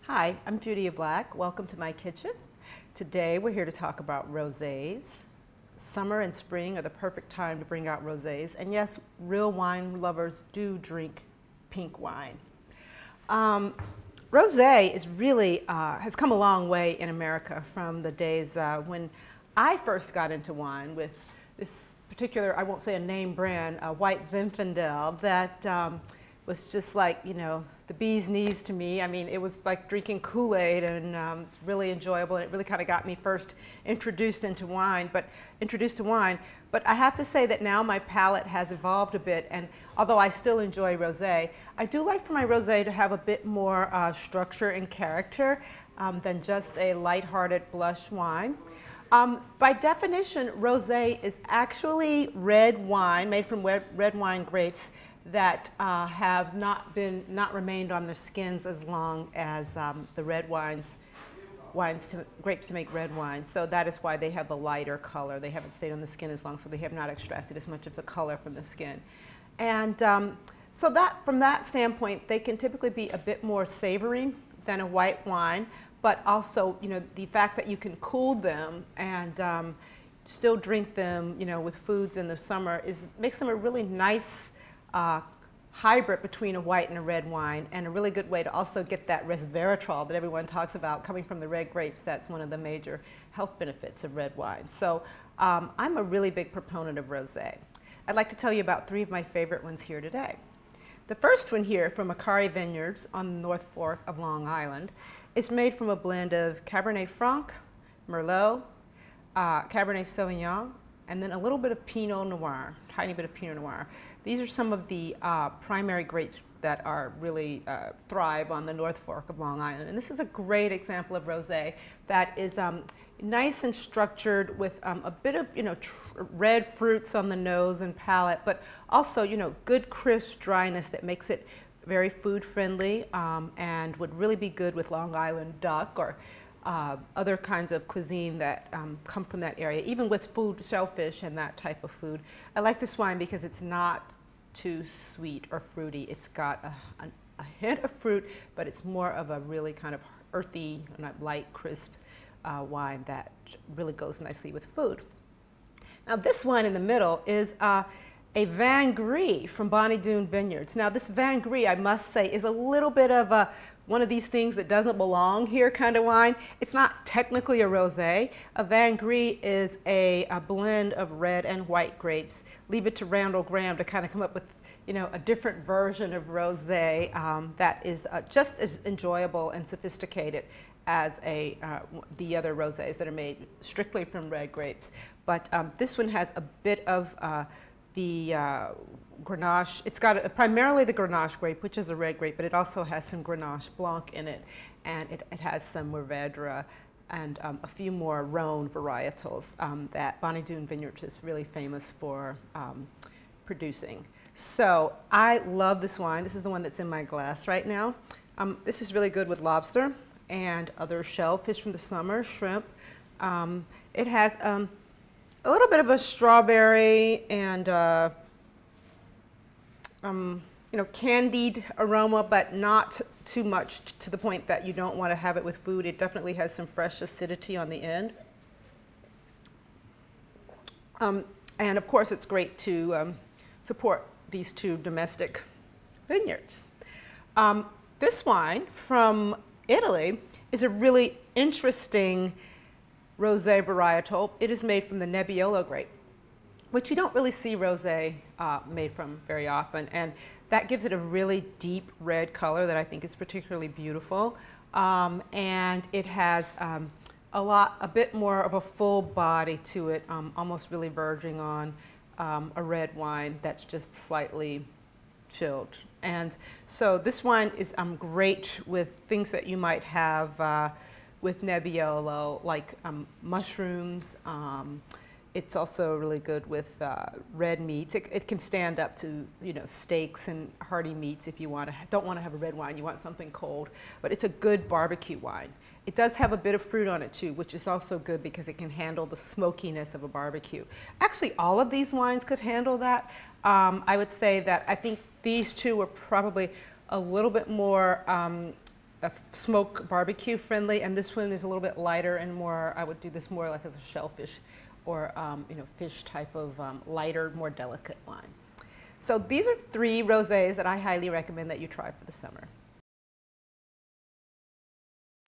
Hi, I'm Judy Black. Welcome to my kitchen. Today we're here to talk about rosés. Summer and spring are the perfect time to bring out rosés. And yes, real wine lovers do drink pink wine. Rosé is really, has come a long way in America from the days when I first got into wine with this particular, I won't say a name brand, white Zinfandel that was just like, you know, the bee's knees to me. I mean, it was like drinking Kool-Aid and really enjoyable. And it really kind of got me first introduced to wine. But I have to say that now my palate has evolved a bit. And although I still enjoy rosé, I do like for my rosé to have a bit more structure and character than just a lighthearted blush wine. By definition, rosé is actually red wine made from red wine grapes that have not remained on their skins as long as the red grapes to make red wine. So that is why they have the lighter color. They haven't stayed on the skin as long, so they have not extracted as much of the color from the skin. And so that, from that standpoint, they can typically be a bit more savory than a white wine, but also, you know, the fact that you can cool them and still drink them, you know, with foods in the summer makes them a really nice hybrid between a white and a red wine, and a really good way to also get that resveratrol that everyone talks about coming from the red grapes. That's one of the major health benefits of red wine. So I'm a really big proponent of rosé. I'd like to tell you about 3 of my favorite ones here today. The first one here from Akari Vineyards on the North Fork of Long Island is made from a blend of Cabernet Franc, Merlot, Cabernet Sauvignon, and then a little bit of Pinot Noir, tiny bit of Pinot Noir. These are some of the primary grapes that are really thrive on the North Fork of Long Island. And this is a great example of rosé that is nice and structured with a bit of, you know, red fruits on the nose and palate, but also, you know, good crisp dryness that makes it very food friendly and would really be good with Long Island duck or other kinds of cuisine that come from that area, even with food, shellfish and that type of food. I like this wine because it's not too sweet or fruity. It's got a hint of fruit, but it's more of a really kind of earthy, light, crisp wine that really goes nicely with food. Now this wine in the middle is a Vin Gris from Doon Vineyards. Now this Vin Gris, I must say, is a little bit of one of these things that doesn't belong here kind of wine. It's not technically a rosé. A Vin Gris is a blend of red and white grapes. Leave it to Randall Graham to kind of come up with, you know, a different version of rosé that is just as enjoyable and sophisticated as the other rosés that are made strictly from red grapes. But this one has a bit of the Grenache. It's got primarily the Grenache grape, which is a red grape, but it also has some Grenache Blanc in it, and it has some Mourvèdre and a few more Rhone varietals that Doon Vineyards is really famous for producing. So I love this wine. This is the one that's in my glass right now. This is really good with lobster and other shellfish from the summer, shrimp. It has a little bit of a strawberry and you know, candied aroma, but not too much to the point that you don't want to have it with food. It definitely has some fresh acidity on the end. And of course, it's great to support these 2 domestic vineyards. This wine from Italy is a really interesting rosé varietal. It is made from the Nebbiolo grape, which you don't really see rosé made from very often, and that gives it a really deep red color that I think is particularly beautiful. And it has a bit more of a full body to it, almost really verging on a red wine that's just slightly chilled. And so this wine is great with things that you might have with Nebbiolo, like mushrooms. It's also really good with red meats. It can stand up to, you know, steaks and hearty meats if you don't want to have a red wine, you want something cold. But it's a good barbecue wine. It does have a bit of fruit on it too, which is also good because it can handle the smokiness of a barbecue. Actually, all of these wines could handle that. I would say that I think these 2 were probably a little bit more a smoke barbecue friendly, and this one is a little bit lighter and more, I would do this more like as a shellfish or you know, fish type of lighter, more delicate wine. So these are 3 rosés that I highly recommend that you try for the summer.